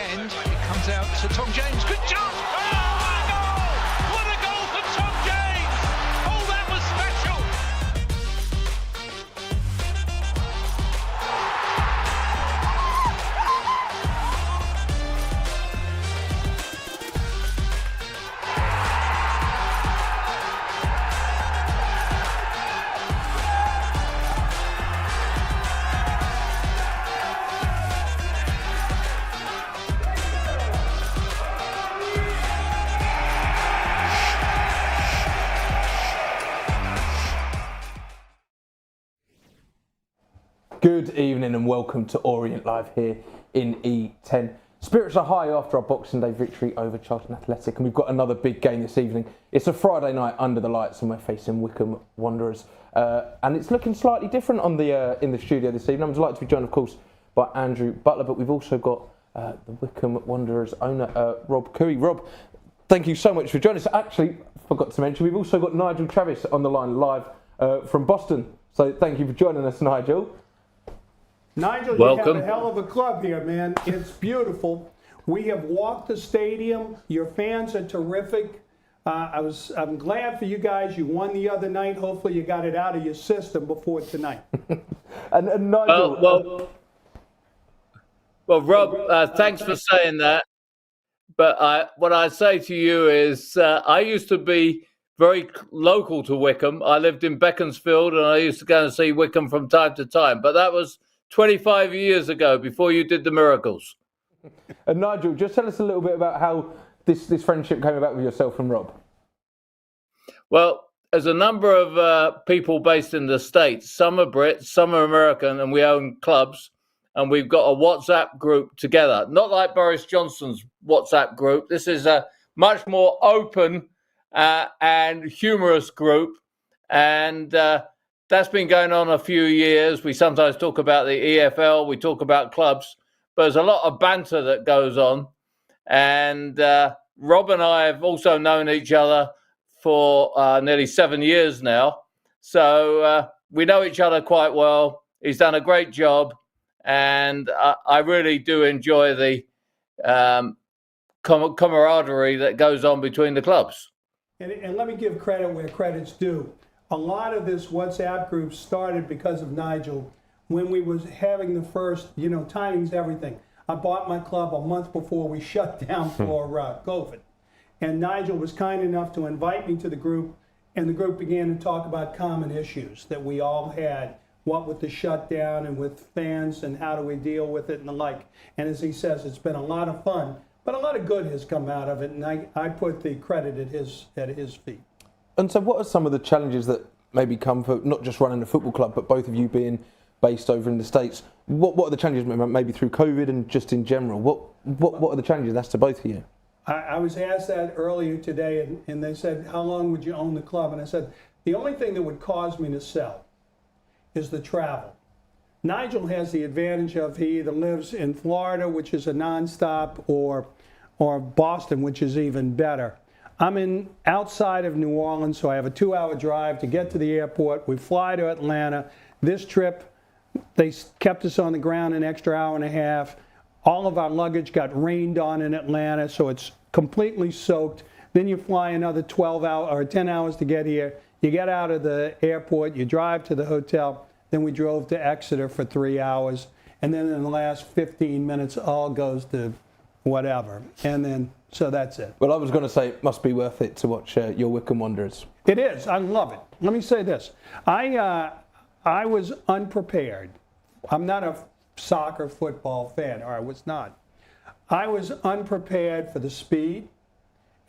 end. It comes out to Tom James. Good shot! Oh, what a goal! What a goal for Tom James! Oh, that was special! Good evening and welcome to Orient Live here in E10. Spirits are high after our Boxing Day victory over Charlton Athletic, and we've got another big game this evening. It's a Friday night under the lights and we're facing Wycombe Wanderers. And it's looking slightly different on the in the studio this evening. I'm delighted to be joined, of course, by Andrew Butler, but we've also got the Wycombe Wanderers owner, Rob Cooey. Rob, thank you so much for joining us. Actually, forgot to mention, we've also got Nigel Travis on the line live from Boston. So thank you for joining us, Nigel. Nigel, welcome. You have a hell of a club here, man. It's beautiful. We have walked the stadium. Your fans are terrific. I'm glad for you guys. You won the other night. Hopefully you got it out of your system before tonight. and Nigel... Well, Rob, thanks for saying that. But what I say to you is I used to be very local to Wycombe. I lived in Beaconsfield and I used to go and see Wycombe from time to time. But that was 25 years ago, before you did the miracles. And Nigel, just tell us a little bit about how this friendship came about with yourself and Rob. Well, there's a number of people based in the States. Some are Brits, some are American, and we own clubs. And we've got a WhatsApp group together. Not like Boris Johnson's WhatsApp group. This is a much more open and humorous group. And that's been going on a few years. We sometimes talk about the EFL, we talk about clubs, but there's a lot of banter that goes on. And Rob and I have also known each other for nearly 7 years now. So we know each other quite well. He's done a great job. And I really do enjoy the camaraderie that goes on between the clubs. And let me give credit where credit's due. A lot of this WhatsApp group started because of Nigel. When we was having the first, timing's everything. I bought my club a month before we shut down for COVID. And Nigel was kind enough to invite me to the group, and the group began to talk about common issues that we all had. What with the shutdown and with fans and how do we deal with it and the like. And as he says, it's been a lot of fun, but a lot of good has come out of it. And I put the credit at his feet. And so what are some of the challenges that maybe come for not just running a football club, but both of you being based over in the States? What are the challenges maybe through COVID and just in general? What are the challenges that's to both of you? I was asked that earlier today, and they said, how long would you own the club? And I said, the only thing that would cause me to sell is the travel. Nigel has the advantage of he either lives in Florida, which is a nonstop, or Boston, which is even better. I'm outside of New Orleans, so I have a 2-hour drive to get to the airport. We fly to Atlanta. This trip, they kept us on the ground an extra hour and a half. All of our luggage got rained on in Atlanta, so it's completely soaked. Then you fly another 12 hours or 10 hours to get here. You get out of the airport, you drive to the hotel. Then we drove to Exeter for 3 hours. And then in the last 15 minutes, all goes to whatever. And then, so that's it. Well, I was going to say it must be worth it to watch your Wycombe Wanderers. It is. I love it. Let me say this. I was unprepared. I'm not a soccer football fan, or I was not. I was unprepared for the speed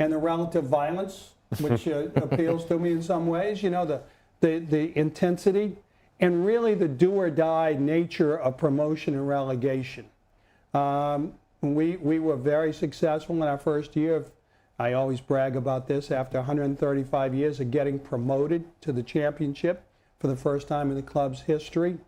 and the relative violence, which appeals to me in some ways. The intensity and really the do-or-die nature of promotion and relegation. We were very successful in our first year. I always brag about this. After 135 years of getting promoted to the championship for the first time in the club's history.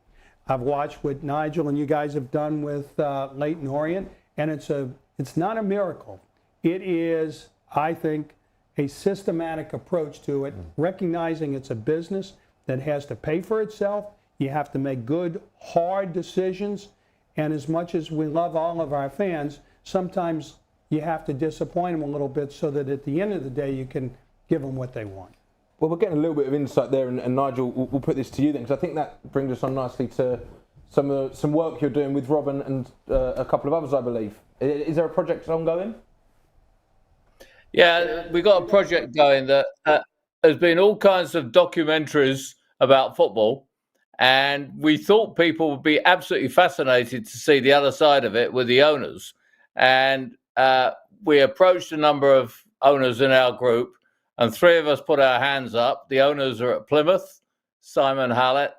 I've watched what Nigel and you guys have done with Leighton Orient, and it's not a miracle. It is, I think, a systematic approach to it, recognizing it's a business that has to pay for itself. You have to make good, hard decisions. And as much as we love all of our fans, sometimes you have to disappoint them a little bit so that at the end of the day you can give them what they want. Well, we're getting a little bit of insight there, and Nigel, we'll put this to you then, because I think that brings us on nicely to some work you're doing with Rob and a couple of others, I believe. Is there a project ongoing? Yeah, we've got a project going that has been all kinds of documentaries about football, and we thought people would be absolutely fascinated to see the other side of it with the owners. And we approached a number of owners in our group, and three of us put our hands up. The owners are at Plymouth, Simon Hallett,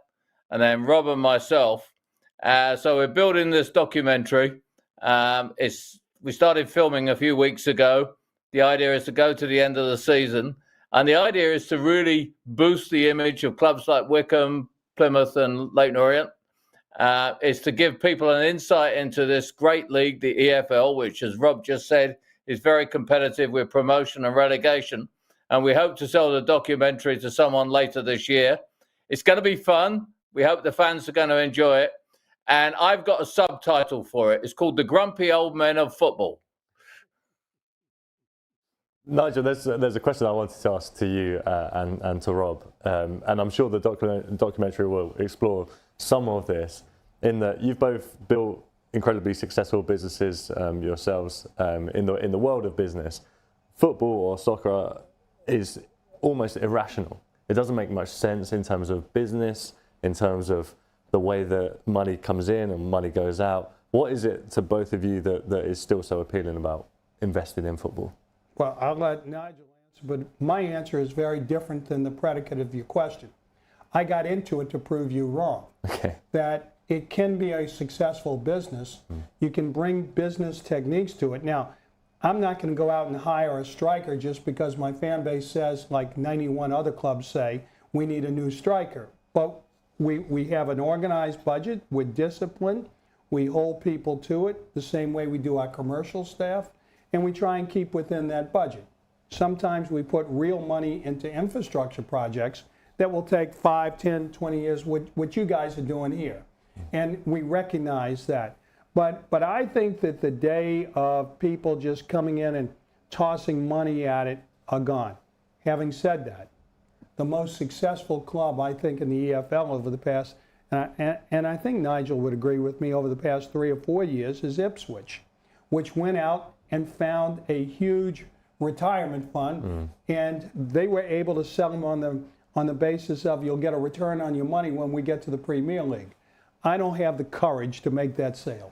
and then Rob and myself. So we're building this documentary. We started filming a few weeks ago. The idea is to go to the end of the season. And the idea is to really boost the image of clubs like Wycombe, Plymouth and Leyton Orient. Is to give people an insight into this great league, the EFL, which, as Rob just said, is very competitive with promotion and relegation. And we hope to sell the documentary to someone later this year. It's going to be fun. We hope the fans are going to enjoy it. And I've got a subtitle for it. It's called The Grumpy Old Men of Football. Nigel, there's a question I wanted to ask to you and to Rob. And I'm sure the documentary will explore some of this, in that you've both built incredibly successful businesses yourselves in the world of business. Football or soccer is almost irrational. It doesn't make much sense in terms of business, in terms of the way that money comes in and money goes out. What is it to both of you that is still so appealing about investing in football? Well, I'll let Nigel answer, but my answer is very different than the predicate of your question. I got into it to prove you wrong. Okay. That it can be a successful business. You can bring business techniques to it. Now, I'm not going to go out and hire a striker just because my fan base says, like 91 other clubs say, we need a new striker. But we have an organized budget with discipline. We hold people to it the same way we do our commercial staff, and we try and keep within that budget. Sometimes we put real money into infrastructure projects that will take 5, 10, 20 years, what you guys are doing here. And we recognize that. But I think that the day of people just coming in and tossing money at it are gone. Having said that, the most successful club, I think, in the EFL over the past, and I think Nigel would agree with me, over the past 3 or 4 years is Ipswich, which went out and found a huge retirement fund, and they were able to sell them on the basis of you'll get a return on your money when we get to the Premier League. I don't have the courage to make that sale.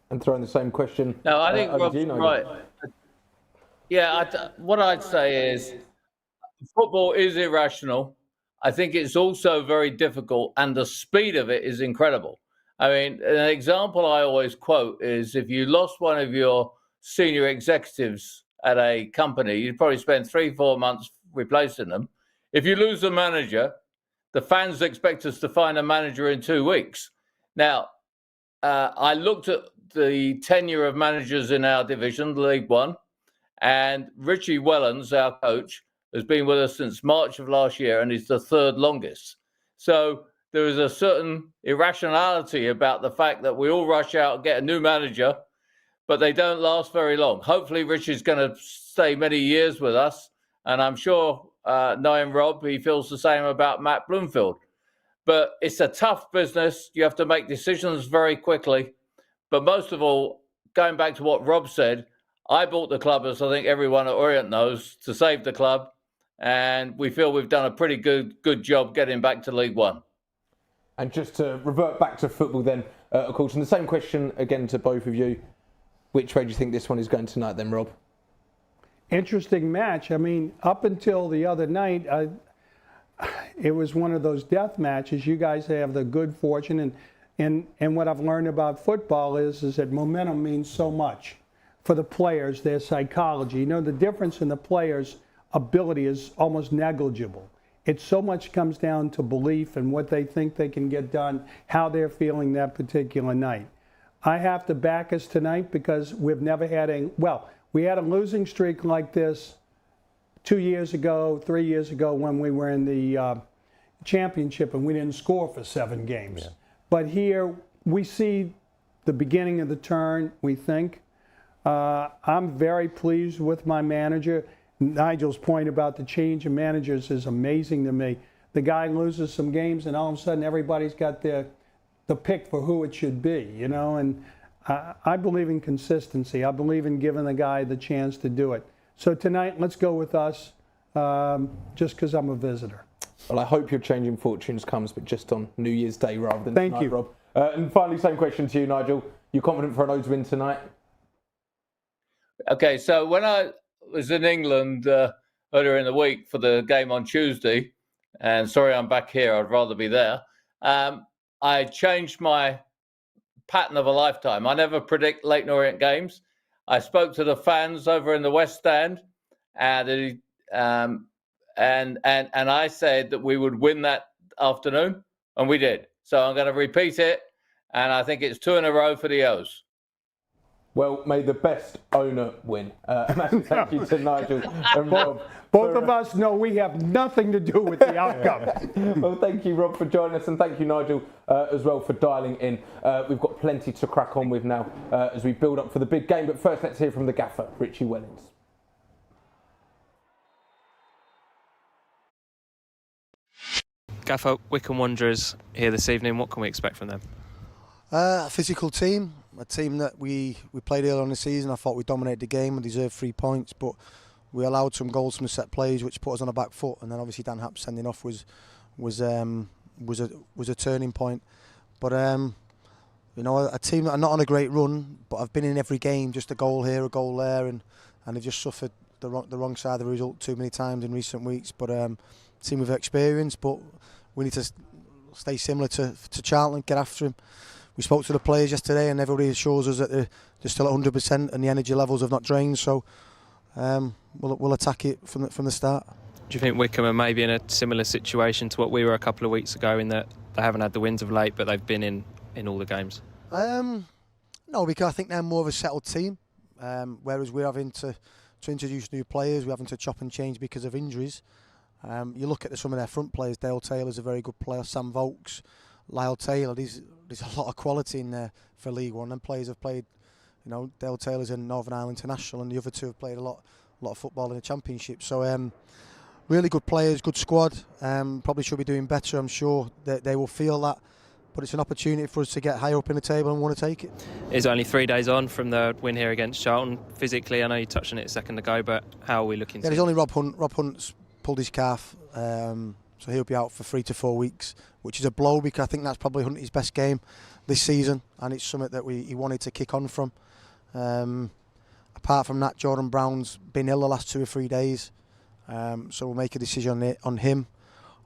And throwing the same question. No, I think Rob's right. Yeah, what I'd say is football is irrational. I think it's also very difficult, and the speed of it is incredible. I mean, an example I always quote is if you lost one of your senior executives at a company, you'd probably spend 3-4 months replacing them. If you lose the manager, the fans expect us to find a manager in 2 weeks. Now, I looked at the tenure of managers in our division, League One, and Richie Wellens, our coach, has been with us since March of last year, and he's the third longest. So there is a certain irrationality about the fact that we all rush out and get a new manager, but they don't last very long. Hopefully, Richie's going to stay many years with us, and I'm sure, knowing Rob, he feels the same about Matt Bloomfield. But it's a tough business. You have to make decisions very quickly. But most of all, going back to what Rob said, I bought the club, as I think everyone at Orient knows, to save the club. And we feel we've done a pretty good job getting back to League One. And just to revert back to football then, of course, and the same question again to both of you. Which way do you think this one is going tonight then, Rob? Interesting match. I mean, up until the other night, it was one of those death matches. You guys have the good fortune, and what I've learned about football is that momentum means so much for the players, their psychology. You know, the difference in the players' ability is almost negligible. It so much comes down to belief and what they think they can get done, how they're feeling that particular night. I have to back us tonight because we've never had we had a losing streak like this 2 years ago, 3 years ago when we were in the championship and we didn't score for 7 games. Yeah. But here we see the beginning of the turn, we think. I'm very pleased with my manager. Nigel's point about the change in managers is amazing to me. The guy loses some games and all of a sudden everybody's got the pick for who it should be, you know, and I believe in consistency. I believe in giving the guy the chance to do it. So tonight, let's go with us, just because I'm a visitor. Well, I hope your changing fortunes comes, but just on New Year's Day rather than Thank tonight, you. Rob. And finally, same question to you, Nigel. You confident for an O's win tonight? Okay, so when I was in England earlier in the week for the game on Tuesday, and sorry I'm back here, I'd rather be there, I changed my pattern of a lifetime. I never predict Leyton Orient games. I spoke to the fans over in the West Stand, and I said that we would win that afternoon, and we did. So I'm going to repeat it, and I think it's 2 in a row for the O's. Well, may the best owner win. A massive thank you to Nigel and Rob. Both of us know we have nothing to do with the outcome. Well, thank you, Rob, for joining us, and thank you, Nigel, as well, for dialing in. We've got plenty to crack on with now as we build up for the big game. But first, let's hear from the gaffer, Richie Wellings. Gaffer, Wycombe Wanderers here this evening. What can we expect from them? A physical team, a team that we played earlier on the season. I thought we dominated the game and deserved 3 points, but we allowed some goals from the set plays, which put us on the back foot. And then obviously Dan Happ sending off was a turning point. But you know, a team that are not on a great run, but I've been in every game, just a goal here, a goal there, and they've just suffered the wrong side of the result too many times in recent weeks. But team with experience, but we need to stay similar to Charlton, get after him. We spoke to the players yesterday, and everybody assures us that they're still at 100% and the energy levels have not drained. So we'll attack it from the start. Do you think Wycombe are maybe in a similar situation to what we were a couple of weeks ago, in that they haven't had the wins of late, but they've been in all the games? No, because I think they're more of a settled team, whereas we're having to introduce new players. We're having to chop and change because of injuries. You look at some of their front players. Dale Taylor's a very good player. Sam Vokes, Lyle Taylor. There's a lot of quality in there for League One. And players have played, you know, Dale Taylor's in Northern Ireland International, and the other two have played a lot of football in the Championship. So really good players, good squad. Probably should be doing better. I'm sure that they will feel that. But it's an opportunity for us to get higher up in the table and want to take it. It's only 3 days on from the win here against Charlton. Physically, I know you touched on it a second ago, but how are we looking? Yeah, there's only Rob Hunt. Rob Hunt's pulled his calf, so he'll be out for 3 to 4 weeks, which is a blow because I think that's probably Hunt's best game this season, and it's something that he wanted to kick on from. Apart from that, Jordan Brown's been ill the last 2 or 3 days, so we'll make a decision on him.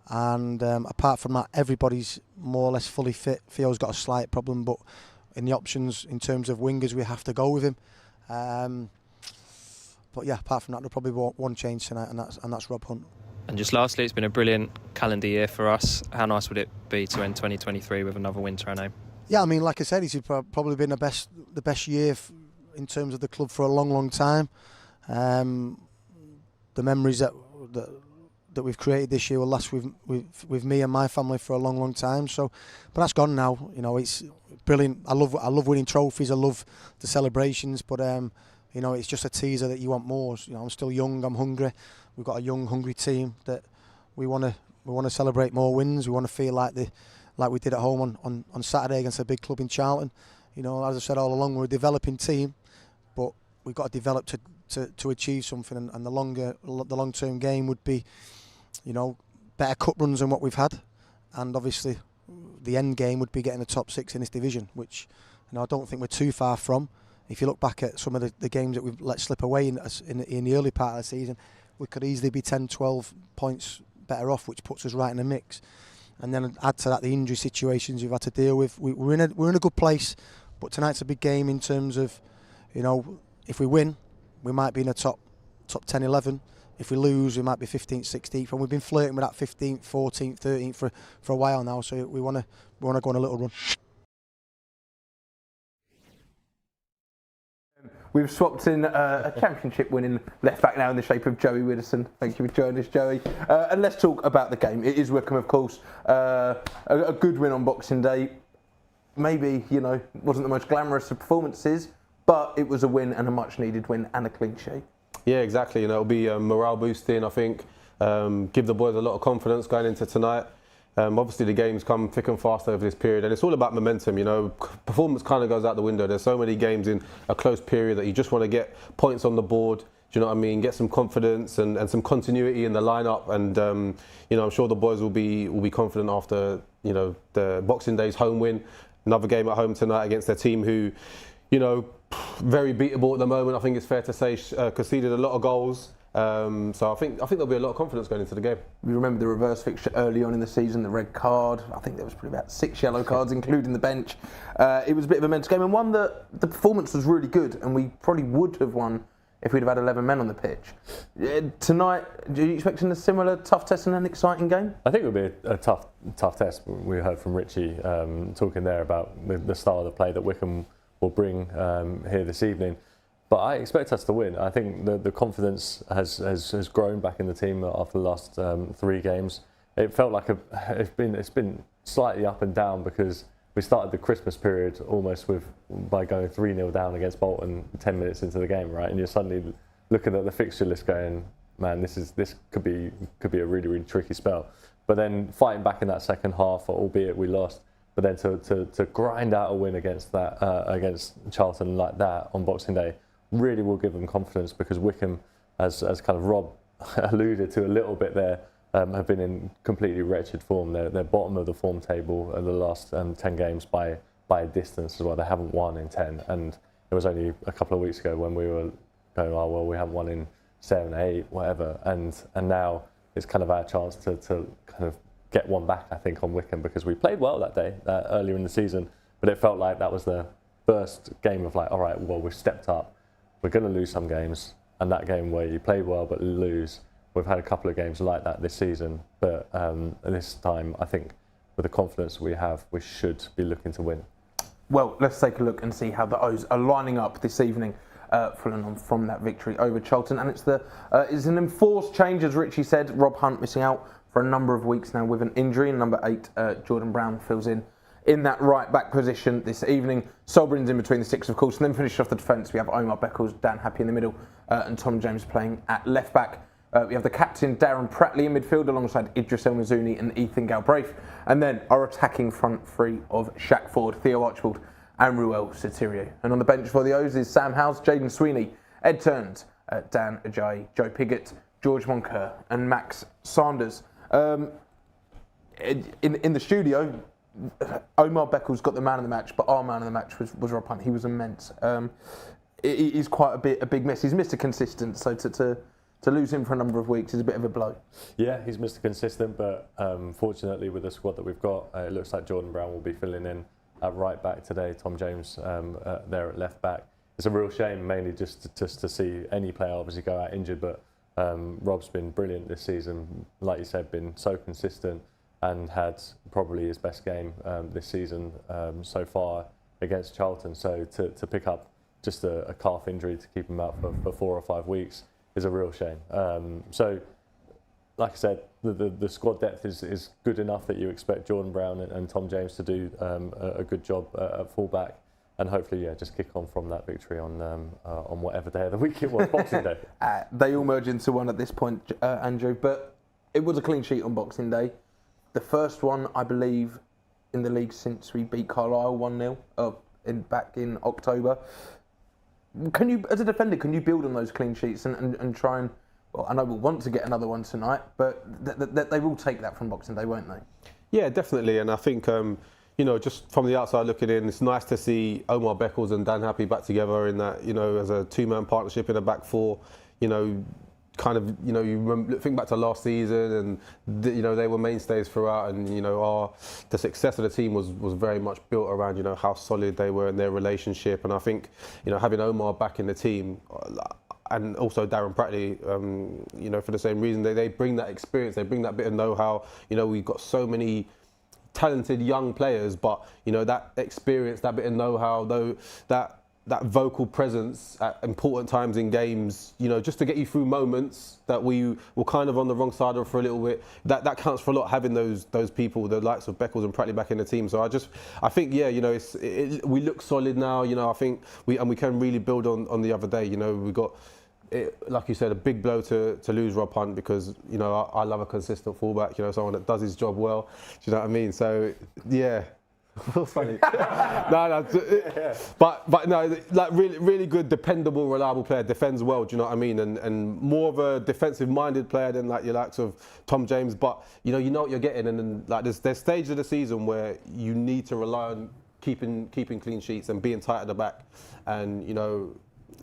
And apart from that, everybody's more or less fully fit. Theo's got a slight problem, but in the options in terms of wingers, we have to go with him. But yeah, apart from that, there'll probably be one change tonight, and that's Rob Hunt. And just lastly, it's been a brilliant calendar year for us. How nice would it be to end 2023 with another win to our name? Yeah, I mean, like I said, it's probably been the best year in terms of the club for a long, long time. The memories that we've created this year will last with me and my family for a long, long time. So, but that's gone now. You know, it's brilliant. I love winning trophies. I love the celebrations. But you know, it's just a teaser that you want more. You know, I'm still young. I'm hungry. We've got a young, hungry team that we want to celebrate more wins. We want to feel like we did at home on Saturday against a big club in Charlton. You know, as I said all along, we're a developing team, but we've got to develop to achieve something. And the long-term game would be, you know, better cup runs than what we've had, and obviously the end game would be getting the top 6 in this division, which, you know, I don't think we're too far from. If you look back at some of the games that we've let slip away in the early part of the season, we could easily be 10, 12 points better off, which puts us right in the mix. And then add to that the injury situations we've had to deal with. We're in a good place, but tonight's a big game in terms of, you know, if we win, we might be in the top 10, 11. If we lose, we might be 15th, 16th, and we've been flirting with that 15th, 14th, 13th for a while now. So we want to go on a little run. We've swapped in a championship winning left back now in the shape of Joey Widdowson. Thank you for joining us, Joey. And let's talk about the game. It is Wycombe, of course. A good win on Boxing Day. Maybe, you know, wasn't the most glamorous of performances, but it was a win and a much needed win and a clean sheet. Yeah, exactly. It'll be morale boosting, I think. Give the boys a lot of confidence going into tonight. Obviously, the games come thick and fast over this period, and it's all about momentum. Performance kind of goes out the window. There's so many games in a close period that you just want to get points on the board. Do you know what I mean? Get some confidence and some continuity in the lineup, and I'm sure the boys will be confident after the Boxing Day's home win. Another game at home tonight against their team who, very beatable at the moment. I think it's fair to say conceded a lot of goals. So I think there'll be a lot of confidence going into the game. You remember the reverse fixture early on in the season, the red card. I think there was probably about 6 yellow cards, including the bench. It was a bit of a mental game, and one that the performance was really good, and we probably would have won if we'd have had 11 men on the pitch. Tonight, are you expecting a similar tough test and an exciting game? I think it will be a tough test. We heard from Richie talking there about the style of the play that Wycombe will bring here this evening. But I expect us to win. I think the confidence has grown back in the team after the last 3 games. It felt like it's been slightly up and down because we started the Christmas period almost by going 3-0 down against Bolton 10 minutes into the game, right? And you're suddenly looking at the fixture list going, man, this could be a really, really tricky spell. But then fighting back in that second half, albeit we lost, but then to grind out a win against Charlton like that on Boxing Day really will give them confidence, because Wycombe, as kind of Rob alluded to a little bit there, have been in completely wretched form. They're bottom of the form table in the last 10 games by a distance as well. They haven't won in 10, and it was only a couple of weeks ago when we were going, oh well, we haven't won in 7, 8, whatever, and now it's kind of our chance to kind of get one back, I think, on Wycombe, because we played well that day earlier in the season, but it felt like that was the first game of like, all right, well, we've stepped up. We're going to lose some games, and that game where you played well but lose, we've had a couple of games like that this season, but this time I think with the confidence we have, we should be looking to win. Well, let's take a look and see how the O's are lining up this evening, following on from that victory over Charlton. And it's an enforced change, as Richie said. Rob Hunt missing out for a number of weeks now with an injury, and number 8, Jordan Brown, fills in that right back position this evening. Solbrin's in between the 6, of course, and then finish off the defence. We have Omar Beckles, Dan Happy in the middle, and Tom James playing at left back. We have the captain, Darren Pratley, in midfield, alongside Idris El Mazouni and Ethan Galbraith. And then our attacking front 3 of Shaq Ford, Theo Archibald, and Ruel Sotirio. And on the bench for the O's is Sam Howes, Jaden Sweeney, Ed Turns, Dan Ajayi, Joe Piggott, George Moncur, and Max Sanders. In the studio, Omar Beckles got the man of the match, but our man of the match was Rob Hunt. He was immense. He's quite a big miss. He's Mr. Consistent, so to lose him for a number of weeks is a bit of a blow. Yeah, he's Mr. Consistent, but fortunately with the squad that we've got, it looks like Jordan Brown will be filling in at right back today. Tom James there at left back. It's a real shame, mainly just to see any player obviously go out injured, but Rob's been brilliant this season. Like you said, been so consistent and had probably his best game this season so far against Charlton. So to pick up just a calf injury to keep him out for 4 or 5 weeks is a real shame. So, like I said, the squad depth is good enough that you expect Jordan Brown and Tom James to do a good job at fullback, and hopefully, just kick on from that victory on whatever day of the week it was, Boxing Day. They all merge into one at this point, Andrew, but it was a clean sheet on Boxing Day. The first one, I believe, in the league since we beat Carlisle 1-0 back in October. Can you, as a defender, build on those clean sheets and try and, well, I know we'll want to get another one tonight, but they will take that from Boxing Day, won't they? Yeah, definitely. And I think, just from the outside looking in, it's nice to see Omar Beckles and Dan Happy back together in that, as a 2-man partnership in a back 4, you think back to last season, and they were mainstays throughout, and the success of the team was very much built around how solid they were in their relationship. And I think having Omar back in the team, and also Darren Pratley, for the same reason, they bring that experience, they bring that bit of know-how. We've got so many talented young players, but that experience, that bit of know-how, though, that vocal presence at important times in games, you know, just to get you through moments that we were kind of on the wrong side of for a little bit. That counts for a lot, having those people, the likes of Beckles and Pratley back in the team. So I think, yeah, you know, we look solid now. You know, I think we can really build on the other day. You know, we got, like you said, a big blow to lose Rob Hunt, because, you know, I love a consistent fullback. You know, someone that does his job well. Do you know what I mean? So yeah. Funny. But no, like really good, dependable, reliable player. Defends well. Do you know what I mean? And more of a defensive-minded player than like your likes of Tom James. But you know what you're getting. And then like there's stages of the season where you need to rely on keeping clean sheets and being tight at the back. And you know,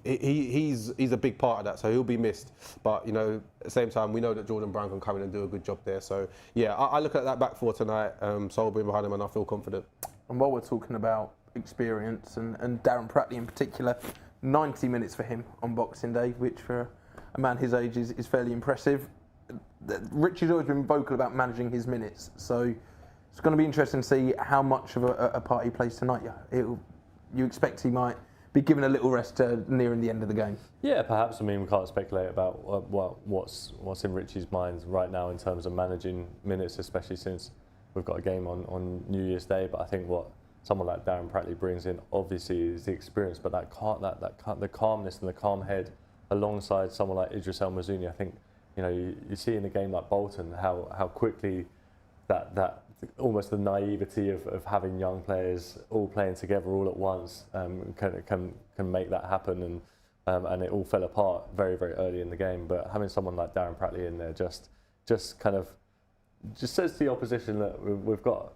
he's a big part of that, so he'll be missed. But you know, at the same time, we know that Jordan Brown can come in and do a good job there. So yeah, I look at that back four tonight, Solberry behind him, and I feel confident. And while we're talking about experience and Darren Pratley in particular, 90 minutes for him on Boxing Day, which for a man his age is fairly impressive. Richie's always been vocal about managing his minutes, so it's going to be interesting to see how much of a part he plays tonight. You expect he might be given a little rest nearing the end of the game? Yeah, perhaps. I mean, we can't speculate about what's in Richie's mind right now in terms of managing minutes, especially since we've got a game on New Year's Day. But I think what someone like Darren Pratley brings in, obviously, is the experience, but the calmness and the calm head alongside someone like Idris El Mazouni. I think, you know, you see in a game like Bolton how quickly that almost the naivety of having young players all playing together all at once can make that happen, and it all fell apart very, very early in the game. But having someone like Darren Pratley in there just says to the opposition that we've got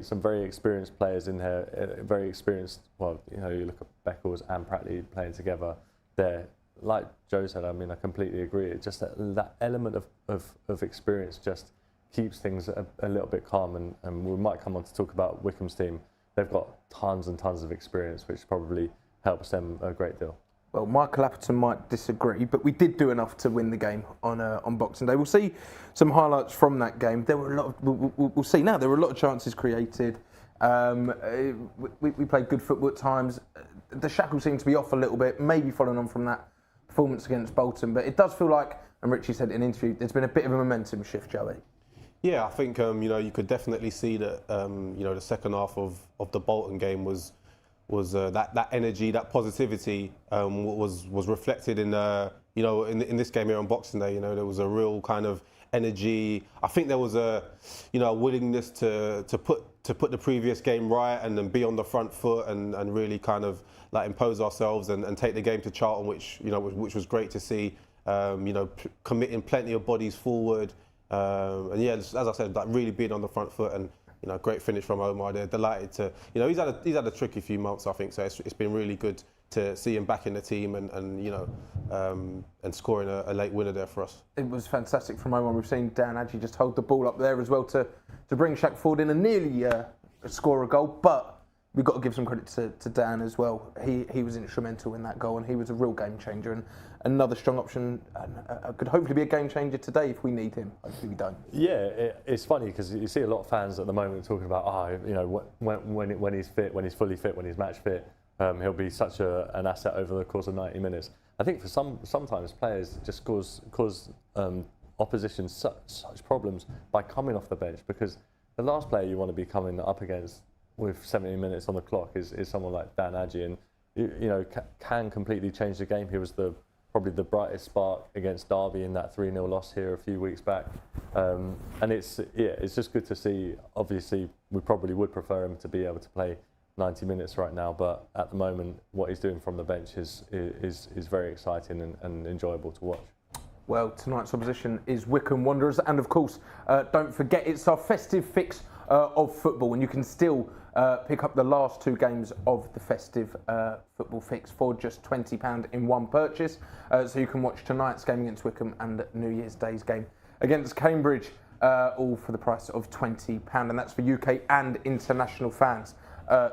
some very experienced players in here, very experienced. Well, you know, you look at Beckles and Pratley playing together there. Like Joe said, I mean, I completely agree. It's just that element of experience just keeps things a little bit calm, and we might come on to talk about Wycombe's team. They've got tons and tons of experience, which probably helps them a great deal. Well, Michael Appleton might disagree, but we did do enough to win the game on Boxing Day. We'll see some highlights from that game. There were a lot of, we'll see now, there were a lot of chances created. We played good football at times. The shackles seemed to be off a little bit, maybe following on from that performance against Bolton, but it does feel like, and Richie said in an interview, there's been a bit of a momentum shift, Joey. Yeah, I think you know, you could definitely see that you know, the second half of the Bolton game was that energy, that positivity was reflected in you know, in this game here on Boxing Day. You know, there was a real kind of energy. I think there was a willingness to put the previous game right and then be on the front foot and really kind of like impose ourselves and take the game to Charlton, which was great to see. You know, committing plenty of bodies forward. And yeah, as I said, like really being on the front foot, and you know, great finish from Omar. They're delighted to, you know, he's had a tricky few months, I think. So it's been really good to see him back in the team and you know, and scoring a late winner there for us. It was fantastic from Omar. We've seen Dan actually just hold the ball up there as well to bring Shaq forward in and nearly score a goal, but we've got to give some credit to Dan as well. He was instrumental in that goal, and he was a real game changer and another strong option, and could hopefully be a game changer today if we need him. Hopefully we don't. Yeah, it's funny because you see a lot of fans at the moment talking about, you know, when he's fit, when he's fully fit, when he's match fit, he'll be such an asset over the course of 90 minutes. I think for sometimes players just cause opposition such problems by coming off the bench, because the last player you want to be coming up against with 70 minutes on the clock is someone like Dan Adji, and you know, can completely change the game. He was probably the brightest spark against Derby in that 3-0 loss here a few weeks back, and it's just good to see. Obviously, we probably would prefer him to be able to play 90 minutes right now, but at the moment, what he's doing from the bench is very exciting and enjoyable to watch. Well, tonight's opposition is Wycombe Wanderers, and of course, don't forget it's our festive fix of football, and you can still pick up the last two games of the festive football fix for just £20 in one purchase. So you can watch tonight's game against Wycombe and New Year's Day's game against Cambridge, all for the price of £20, and that's for UK and international fans.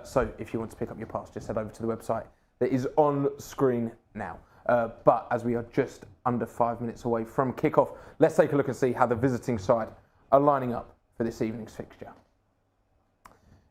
So if you want to pick up your pass, just head over to the website that is on screen now. But as we are just under 5 minutes away from kick-off, let's take a look and see how the visiting side are lining up for this evening's fixture.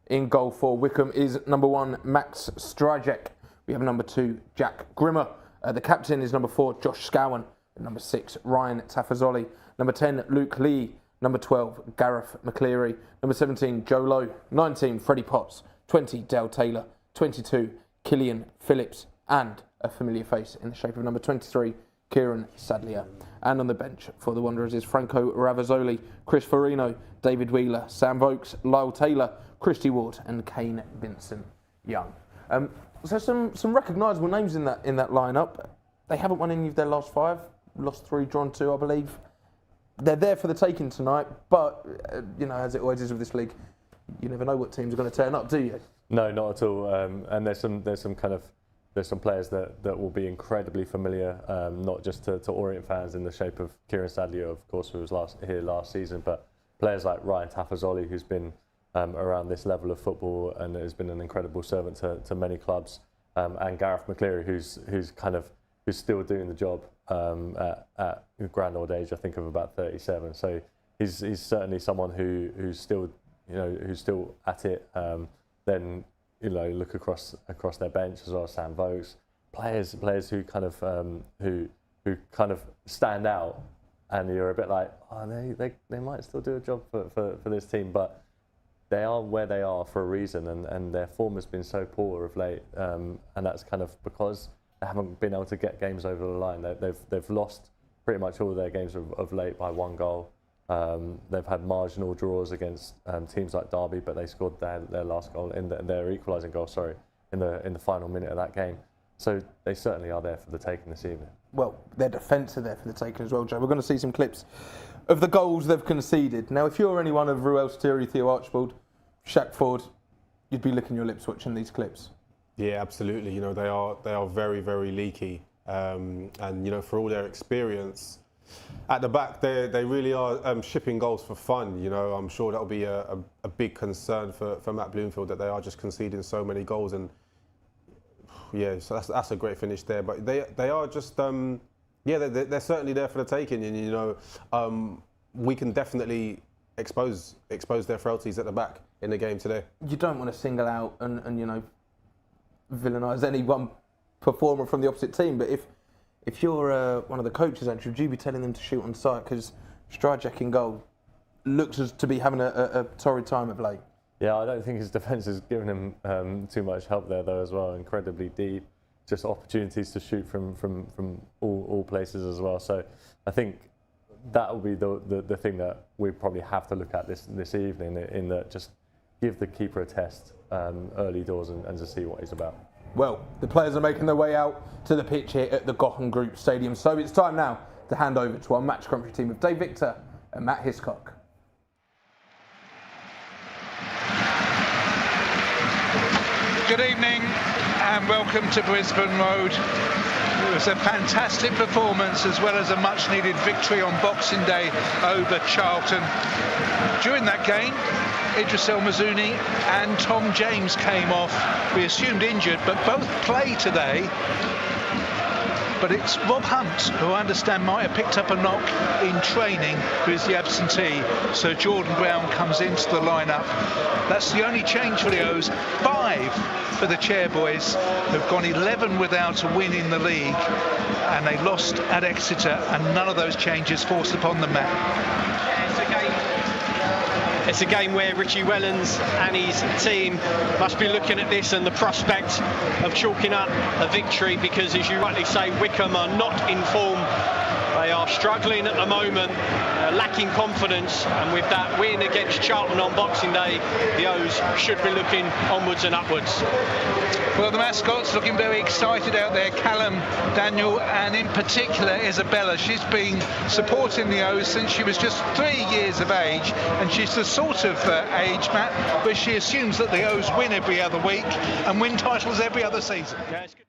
In goal for Wycombe is number 1, Max Stryjek. We have number 2, Jack Grimmer. The captain is number 4, Josh Scowen. Number 6, Ryan Tafazoli. Number 10, Luke Lee. Number 12, Gareth McCleary. Number 17, Joe Lowe. 19, Freddie Potts. 20, Dale Taylor. 22, Killian Phillips. And a familiar face in the shape of number 23, Kieran Sadlier. And on the bench for the Wanderers is Franco Ravazzoli, Chris Farino, David Wheeler, Sam Vokes, Lyle Taylor, Christy Ward and Kane Vincent Young. So some recognisable names in that lineup. They haven't won any of their last 5, lost 3, drawn 2, I believe. They're there for the taking tonight, but as it always is with this league, you never know what teams are going to turn up, do you? No, not at all. And there's some players that will be incredibly familiar, not just to Orient fans in the shape of Kieran Sadlier, of course, who was here last season, but players like Ryan Tafazoli, who's been around this level of football and has been an incredible servant to many clubs, and Gareth McCleary, who's still doing the job at a grand old age, I think, of about 37. So he's certainly someone who's still at it. Then look across their bench as well as Sam Vokes, players who kind of stand out, and you're a bit like, oh, they might still do a job for this team, but they are where they are for a reason, and their form has been so poor of late, and that's kind of because they haven't been able to get games over the line. They've lost pretty much all their games of late by 1 goal. They've had marginal draws against teams like Derby, but they scored their last goal their equalising goal, in the final minute of that game. So they certainly are there for the taking this evening. Well, their defence are there for the taking as well, Joe. We're going to see some clips of the goals they've conceded. Now, if you're any one of Ruel Stiri, Theo Archibald, Shaq Ford, you'd be licking your lips watching these clips. Yeah, absolutely. They are very, very leaky, and for all their experience at the back, they really are shipping goals for fun. I'm sure that'll be a big concern for Matt Bloomfield, that they are just conceding so many goals, and so that's a great finish there. But they are just they're certainly there for the taking, and we can definitely expose their frailties at the back in the game today. You don't want to single out and villainise any one performer from the opposite team, but if you're one of the coaches, Andrew, would you be telling them to shoot on sight? Because Stryjek in goal looks as to be having a torrid time of late. Yeah, I don't think his defence has given him too much help there, though, as well. Incredibly deep, just opportunities to shoot from all places as well. So I think that will be the thing that we probably have to look at this evening, in that just give the keeper a test early doors and to see what he's about. Well, the players are making their way out to the pitch here at the Gaughan Group Stadium. So it's time now to hand over to our match commentary team of Dave Victor and Matt Hiscock. Good evening and welcome to Brisbane Road. It was a fantastic performance, as well as a much needed victory on Boxing Day over Charlton. During that game, Idris El Mazouni and Tom James came off. We assumed injured, but both play today. But it's Rob Hunt, who I understand might have picked up a knock in training, who is the absentee. So Jordan Brown comes into the lineup. That's the only change for the O's. 5 for the Chairboys, who've gone 11 without a win in the league, and they lost at Exeter, and none of those changes forced upon them, Matt. It's a game where Richie Wellens and his team must be looking at this and the prospect of chalking up a victory, because, as you rightly say, Wycombe are not in form. They are struggling at the moment, lacking confidence, and with that win against Charlton on Boxing Day, the O's should be looking onwards and upwards. Well, the mascot's looking very excited out there, Callum, Daniel, and in particular Isabella. She's been supporting the O's since she was just 3 years of age, and she's the sort of age, Matt, where she assumes that the O's win every other week and win titles every other season. Yeah, it's good.